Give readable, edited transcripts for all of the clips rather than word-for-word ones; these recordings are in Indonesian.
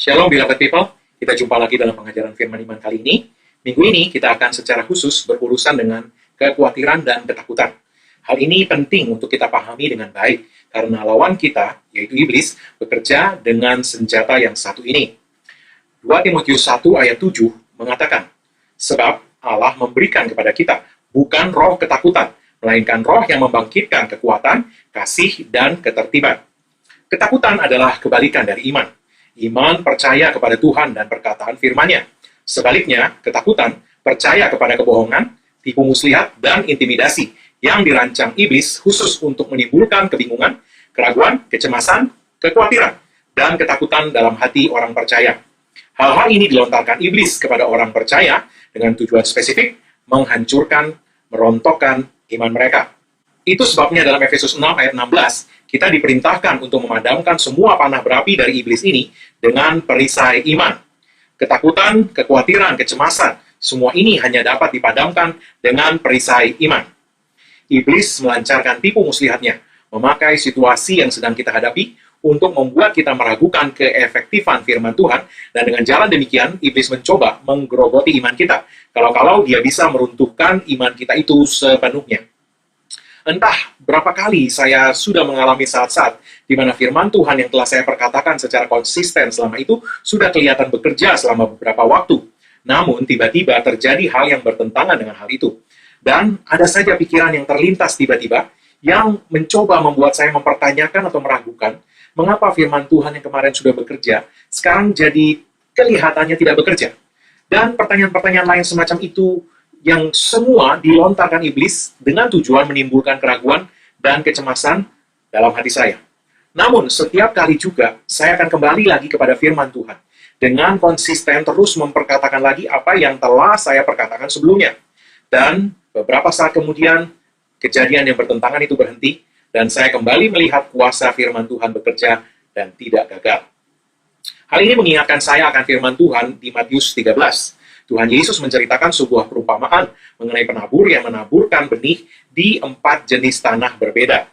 Shalom beloved people, kita jumpa lagi dalam pengajaran firman iman kali ini. Minggu ini kita akan secara khusus berurusan dengan kekhawatiran dan ketakutan. Hal ini penting untuk kita pahami dengan baik, karena lawan kita, yaitu iblis, bekerja dengan senjata yang satu ini. 2 Timotius 1 ayat 7 mengatakan, sebab Allah memberikan kepada kita bukan roh ketakutan, melainkan roh yang membangkitkan kekuatan, kasih, dan ketertiban. Ketakutan adalah kebalikan dari iman. Iman percaya kepada Tuhan dan perkataan firman-Nya. Sebaliknya, ketakutan percaya kepada kebohongan, tipu muslihat, dan intimidasi yang dirancang iblis khusus untuk menimbulkan kebingungan, keraguan, kecemasan, kekhawatiran, dan ketakutan dalam hati orang percaya. Hal-hal ini dilontarkan iblis kepada orang percaya dengan tujuan spesifik menghancurkan, merontokkan iman mereka. Itu sebabnya dalam Efesus 6 ayat 16, kita diperintahkan untuk memadamkan semua panah berapi dari iblis ini dengan perisai iman. Ketakutan, kekhawatiran, kecemasan, semua ini hanya dapat dipadamkan dengan perisai iman. Iblis melancarkan tipu muslihatnya, memakai situasi yang sedang kita hadapi untuk membuat kita meragukan keefektifan firman Tuhan, dan dengan jalan demikian, iblis mencoba menggerogoti iman kita, kalau-kalau dia bisa meruntuhkan iman kita itu sepenuhnya. Entah berapa kali saya sudah mengalami saat-saat di mana firman Tuhan yang telah saya perkatakan secara konsisten selama itu sudah kelihatan bekerja selama beberapa waktu. Namun, tiba-tiba terjadi hal yang bertentangan dengan hal itu. Dan ada saja pikiran yang terlintas tiba-tiba yang mencoba membuat saya mempertanyakan atau meragukan mengapa firman Tuhan yang kemarin sudah bekerja, sekarang jadi kelihatannya tidak bekerja. Dan pertanyaan-pertanyaan lain semacam itu yang semua dilontarkan iblis dengan tujuan menimbulkan keraguan dan kecemasan dalam hati saya. Namun, setiap kali juga, saya akan kembali lagi kepada firman Tuhan, dengan konsisten terus memperkatakan lagi apa yang telah saya perkatakan sebelumnya. Dan beberapa saat kemudian, kejadian yang bertentangan itu berhenti, dan saya kembali melihat kuasa firman Tuhan bekerja dan tidak gagal. Hal ini mengingatkan saya akan firman Tuhan di Matius 13. Tuhan Yesus menceritakan sebuah perumpamaan mengenai penabur yang menaburkan benih di 4 jenis tanah berbeda.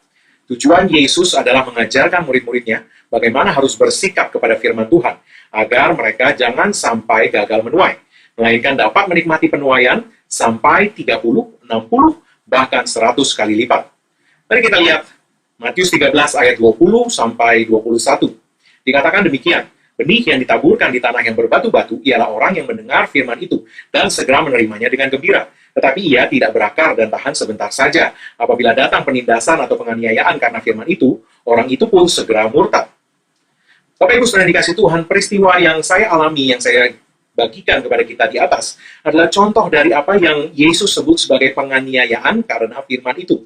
Tujuan Yesus adalah mengajarkan murid-muridnya bagaimana harus bersikap kepada firman Tuhan, agar mereka jangan sampai gagal menuai, melainkan dapat menikmati penuaian sampai 30, 60, bahkan 100 kali lipat. Mari kita lihat Matius 13 ayat 20 sampai 21. Dikatakan demikian, benih yang ditaburkan di tanah yang berbatu-batu ialah orang yang mendengar firman itu dan segera menerimanya dengan gembira. Tetapi ia tidak berakar dan tahan sebentar saja. Apabila datang penindasan atau penganiayaan karena firman itu, orang itu pun segera murtad. Bapak Ibu saudara dikasih Tuhan, peristiwa yang saya alami, yang saya bagikan kepada kita di atas, adalah contoh dari apa yang Yesus sebut sebagai penganiayaan karena firman itu.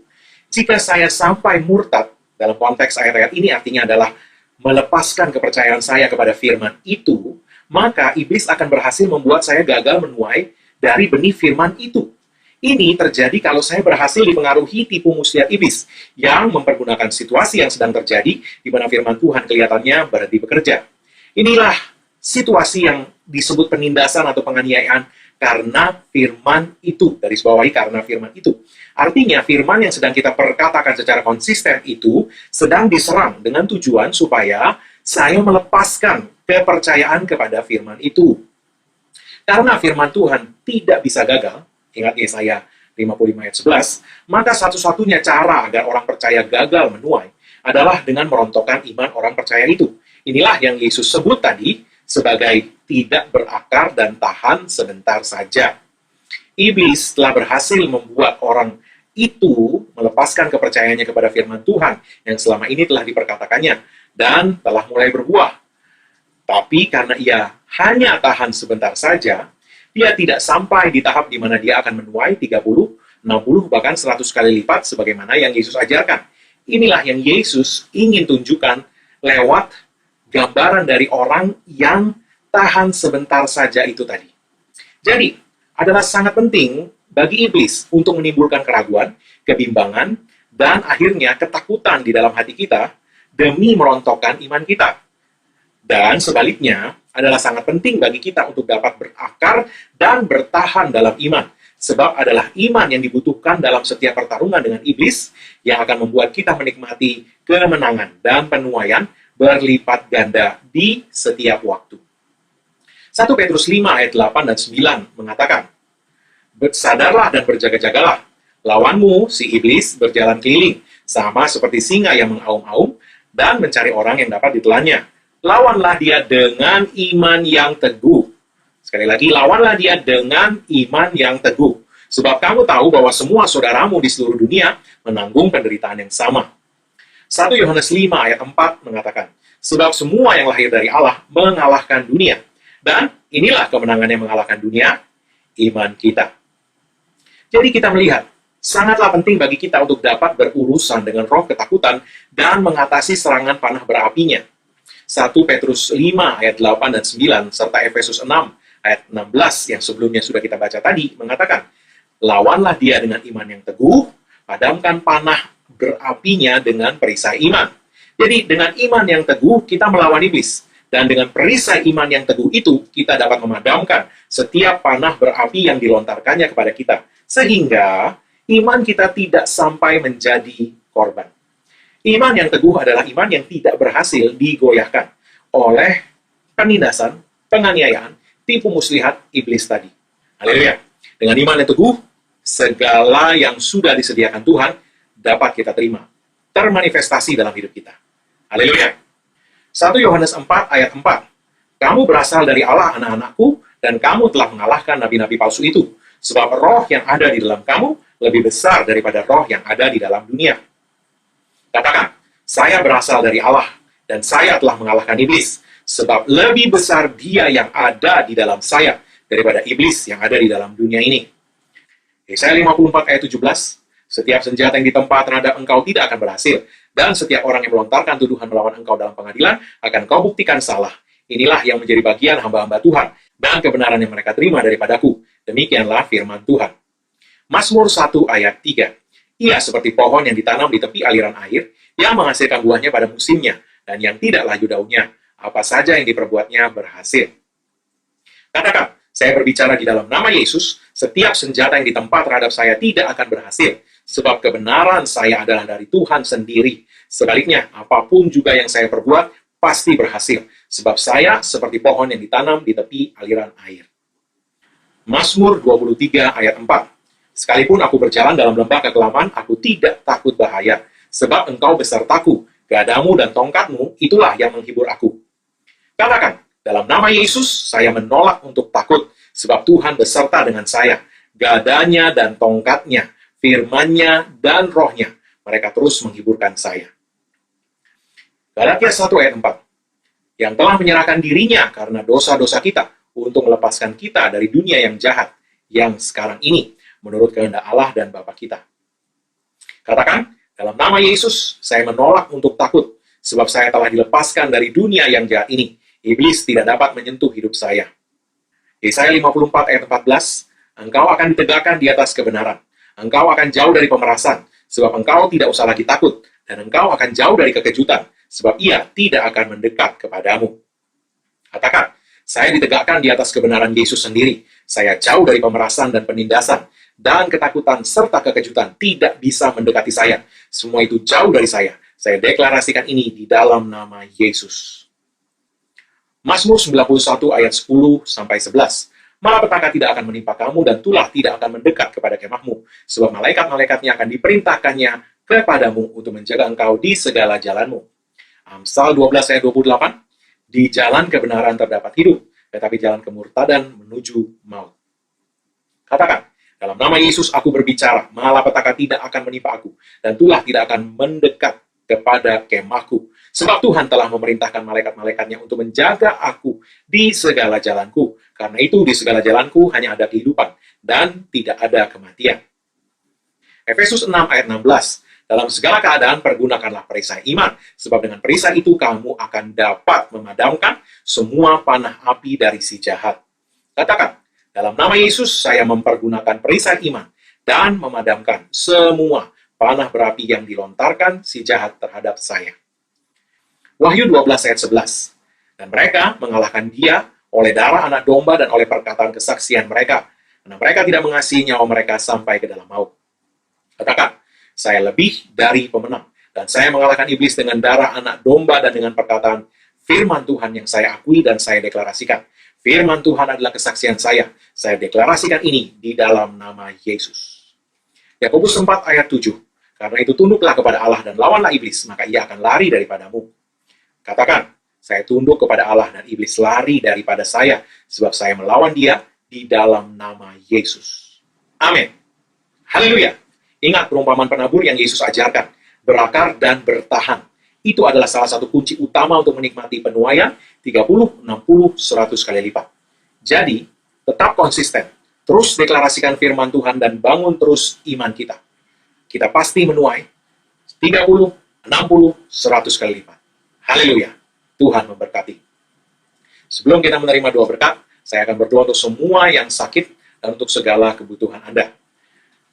Jika saya sampai murtad, dalam konteks ayat-ayat ini artinya adalah melepaskan kepercayaan saya kepada firman itu, maka iblis akan berhasil membuat saya gagal menuai dari benih firman itu. Ini terjadi kalau saya berhasil dipengaruhi tipu muslihat iblis yang mempergunakan situasi yang sedang terjadi di mana firman Tuhan kelihatannya berhenti bekerja. Inilah situasi yang disebut penindasan atau penganiayaan karena firman itu, garis bawahi karena firman itu. Artinya, firman yang sedang kita perkatakan secara konsisten itu sedang diserang dengan tujuan supaya saya melepaskan kepercayaan kepada firman itu. Karena firman Tuhan tidak bisa gagal, ingat Yesaya 55 ayat 11, maka satu-satunya cara agar orang percaya gagal menuai adalah dengan merontokkan iman orang percaya itu. Inilah yang Yesus sebut tadi sebagai tidak berakar dan tahan sebentar saja. Iblis telah berhasil membuat orang itu melepaskan kepercayaannya kepada firman Tuhan yang selama ini telah diperkatakannya dan telah mulai berbuah. Tapi karena ia hanya tahan sebentar saja, dia tidak sampai di tahap di mana dia akan menuai 30, 60, bahkan 100 kali lipat sebagaimana yang Yesus ajarkan. Inilah yang Yesus ingin tunjukkan lewat gambaran dari orang yang tahan sebentar saja itu tadi. Jadi, adalah sangat penting bagi iblis untuk menimbulkan keraguan, kebimbangan, dan akhirnya ketakutan di dalam hati kita demi merontokkan iman kita. Dan sebaliknya, adalah sangat penting bagi kita untuk dapat berakar dan bertahan dalam iman. Sebab adalah iman yang dibutuhkan dalam setiap pertarungan dengan iblis yang akan membuat kita menikmati kemenangan dan penuaian berlipat ganda di setiap waktu. 1 Petrus 5 ayat 8 dan 9 mengatakan, "Bersadarlah dan berjaga-jagalah. Lawanmu, si iblis, berjalan keliling, sama seperti singa yang mengaum-aum dan mencari orang yang dapat ditelannya. Lawanlah dia dengan iman yang teguh." Sekali lagi, lawanlah dia dengan iman yang teguh. Sebab kamu tahu bahwa semua saudaramu di seluruh dunia menanggung penderitaan yang sama. 1 Yohanes 5 ayat 4 mengatakan, "Sebab semua yang lahir dari Allah mengalahkan dunia. Dan inilah kemenangan yang mengalahkan dunia, iman kita." Jadi kita melihat, sangatlah penting bagi kita untuk dapat berurusan dengan roh ketakutan dan mengatasi serangan panah berapinya. 1 Petrus 5 ayat 8 dan 9 serta Efesus 6 ayat 16 yang sebelumnya sudah kita baca tadi mengatakan, "Lawanlah dia dengan iman yang teguh, padamkan panah berapinya dengan perisai iman." Jadi dengan iman yang teguh kita melawan iblis. Dan dengan perisai iman yang teguh itu, kita dapat memadamkan setiap panah berapi yang dilontarkannya kepada kita. Sehingga iman kita tidak sampai menjadi korban. Iman yang teguh adalah iman yang tidak berhasil digoyahkan oleh penindasan, penganiayaan, tipu muslihat iblis tadi. Haleluya. Dengan iman yang teguh, segala yang sudah disediakan Tuhan dapat kita terima, termanifestasi dalam hidup kita. Haleluya. 1 Yohanes 4 ayat 4. "Kamu berasal dari Allah, anak-anakku, dan kamu telah mengalahkan nabi-nabi palsu itu. Sebab roh yang ada di dalam kamu lebih besar daripada roh yang ada di dalam dunia." Katakan, "Saya berasal dari Allah, dan saya telah mengalahkan iblis. Sebab lebih besar dia yang ada di dalam saya daripada iblis yang ada di dalam dunia ini." Yesaya 54 ayat 17, "Setiap senjata yang ditempa terhadap engkau tidak akan berhasil, dan setiap orang yang melontarkan tuduhan melawan engkau dalam pengadilan akan kau buktikan salah. Inilah yang menjadi bagian hamba-hamba Tuhan, dan kebenaran yang mereka terima daripadaku. Demikianlah firman Tuhan." Mazmur 1 ayat 3, "Ia seperti pohon yang ditanam di tepi aliran air, yang menghasilkan buahnya pada musimnya, dan yang tidak layu daunnya. Apa saja yang diperbuatnya berhasil." Katakan, "Saya berbicara di dalam nama Yesus, setiap senjata yang ditempa terhadap saya tidak akan berhasil, sebab kebenaran saya adalah dari Tuhan sendiri. Sebaliknya, apapun juga yang saya perbuat, pasti berhasil, sebab saya seperti pohon yang ditanam di tepi aliran air." Mazmur 23 ayat 4, "Sekalipun aku berjalan dalam lembah kekelaman, aku tidak takut bahaya, sebab engkau besertaku, gadamu dan tongkatmu, itulah yang menghibur aku." Katakan, "Dalam nama Yesus, saya menolak untuk takut, sebab Tuhan beserta dengan saya. Gadanya dan tongkatnya, firman-Nya dan roh-Nya, mereka terus menghiburkan saya." Galatia 1 ayat 4, "Yang telah menyerahkan dirinya karena dosa-dosa kita, untuk melepaskan kita dari dunia yang jahat, yang sekarang ini, menurut kehendak Allah dan Bapa kita." Katakan, "Dalam nama Yesus, saya menolak untuk takut, sebab saya telah dilepaskan dari dunia yang jahat ini. Iblis tidak dapat menyentuh hidup saya." Yesaya 54 ayat 14, "Engkau akan ditegakkan di atas kebenaran. Engkau akan jauh dari pemerasan, sebab engkau tidak usah lagi takut, dan engkau akan jauh dari kekejutan, sebab ia tidak akan mendekat kepadamu." Katakan, "Saya ditegakkan di atas kebenaran Yesus sendiri. Saya jauh dari pemerasan dan penindasan, dan ketakutan serta kekejutan tidak bisa mendekati saya. Semua itu jauh dari saya. Saya deklarasikan ini di dalam nama Yesus." Mazmur 91 ayat 10-11, "Malapetaka tidak akan menimpa kamu, dan tulah tidak akan mendekat kepada kemahmu, sebab malaikat-malaikatnya akan diperintahkannya kepadamu untuk menjaga engkau di segala jalanmu." Amsal 12 ayat 28, "Di jalan kebenaran terdapat hidup, tetapi jalan kemurtadan menuju maut." Katakan, "Dalam nama Yesus aku berbicara, malapetaka tidak akan menimpa aku, dan tulah tidak akan mendekat kepada kemahku. Sebab Tuhan telah memerintahkan malaikat-malaikatnya untuk menjaga aku di segala jalanku. Karena itu di segala jalanku hanya ada kehidupan, dan tidak ada kematian." Efesus 6 ayat 16, "Dalam segala keadaan pergunakanlah perisai iman, sebab dengan perisai itu kamu akan dapat memadamkan semua panah api dari si jahat." Katakan, "Dalam nama Yesus saya mempergunakan perisai iman dan memadamkan semua panah berapi yang dilontarkan si jahat terhadap saya." Wahyu 12 ayat 11, "Dan mereka mengalahkan dia oleh darah anak domba dan oleh perkataan kesaksian mereka, karena mereka tidak mengasihi nyawa mereka sampai ke dalam maut." Katakan, "Saya lebih dari pemenang, dan saya mengalahkan iblis dengan darah anak domba dan dengan perkataan firman Tuhan yang saya akui dan saya deklarasikan. Firman Tuhan adalah kesaksian saya. Saya deklarasikan ini di dalam nama Yesus. Yakobus 4 ayat 7. Karena itu tunduklah kepada Allah dan lawanlah iblis, maka ia akan lari daripadamu. Katakan, saya tunduk kepada Allah dan iblis lari daripada saya, sebab saya melawan dia di dalam nama Yesus. Amin. Haleluya. Ingat perumpamaan penabur yang Yesus ajarkan, berakar dan bertahan. Itu adalah salah satu kunci utama untuk menikmati penuaian 30, 60, 100 kali lipat. Jadi, tetap konsisten. Terus deklarasikan firman Tuhan dan bangun terus iman kita. Kita pasti menuai 30, 60, 100 kali lipat. Haleluya. Tuhan memberkati. Sebelum kita menerima doa berkat, saya akan berdoa untuk semua yang sakit dan untuk segala kebutuhan Anda.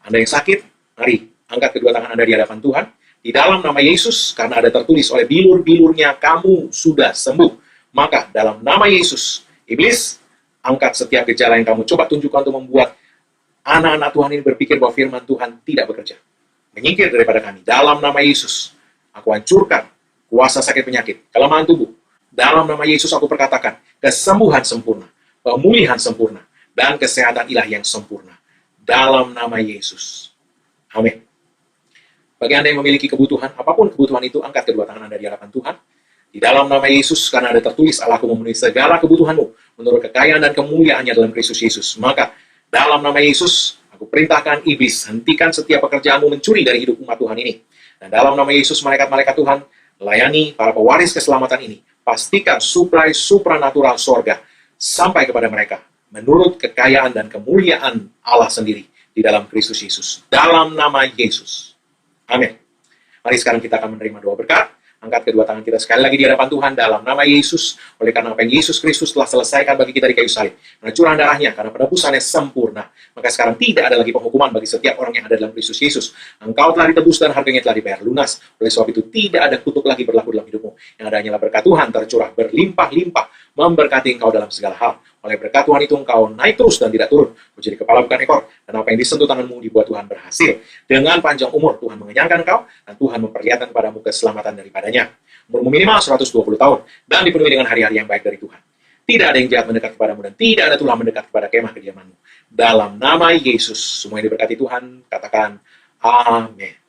Anda yang sakit, mari angkat kedua tangan Anda di hadapan Tuhan. Di dalam nama Yesus, karena ada tertulis oleh bilur-bilurnya kamu sudah sembuh. Maka dalam nama Yesus, iblis, angkat setiap gejala yang kamu coba tunjukkan untuk membuat anak-anak Tuhan ini berpikir bahwa firman Tuhan tidak bekerja. Menyingkir daripada kami. Dalam nama Yesus, aku hancurkan kuasa sakit penyakit, kelemahan tubuh. Dalam nama Yesus aku perkatakan, kesembuhan sempurna, pemulihan sempurna, dan kesehatan ilahi yang sempurna. Dalam nama Yesus. Amin. Bagi Anda yang memiliki kebutuhan, apapun kebutuhan itu, angkat kedua tangan Anda di hadapan Tuhan. Di dalam nama Yesus, karena ada tertulis, Allahku memenuhi segala kebutuhanmu, menurut kekayaan dan kemuliaannya dalam Kristus Yesus. Maka, dalam nama Yesus, aku perintahkan iblis, hentikan setiap pekerjaanmu mencuri dari hidup umat Tuhan ini. Dan dalam nama Yesus, malaikat-malaikat Tuhan, layani para pewaris keselamatan ini. Pastikan suplai supranatural sorga sampai kepada mereka, menurut kekayaan dan kemuliaan Allah sendiri di dalam Kristus Yesus. Dalam nama Yesus. Amin. Mari sekarang kita akan menerima doa berkat. Angkat kedua tangan kita sekali lagi di hadapan Tuhan dalam nama Yesus. Oleh karena apa yang Yesus Kristus telah selesaikan bagi kita di kayu salib. Karena curahan darahnya, karena penebusannya sempurna. Maka sekarang tidak ada lagi penghukuman bagi setiap orang yang ada dalam Kristus Yesus. Engkau telah ditebus dan harganya telah dibayar lunas. Oleh sebab itu tidak ada kutuk lagi berlaku dalam hidupmu. Yang ada hanyalah berkat Tuhan tercurah berlimpah-limpah. Memberkati engkau dalam segala hal. Oleh berkat Tuhan itu engkau naik terus dan tidak turun. Menjadi kepala bukan ekor. Dan apa yang disentuh tanganmu dibuat Tuhan berhasil. Dengan panjang umur Tuhan mengenyangkan engkau. Dan Tuhan memperlihatkan kepadamu keselamatan daripadanya. Umurmu minimal 120 tahun. Dan dipenuhi dengan hari-hari yang baik dari Tuhan. Tidak ada yang jahat mendekat kepadamu. Dan tidak ada tulah mendekat kepada kemah kediamanmu. Dalam nama Yesus. Semua yang diberkati Tuhan. Katakan amin.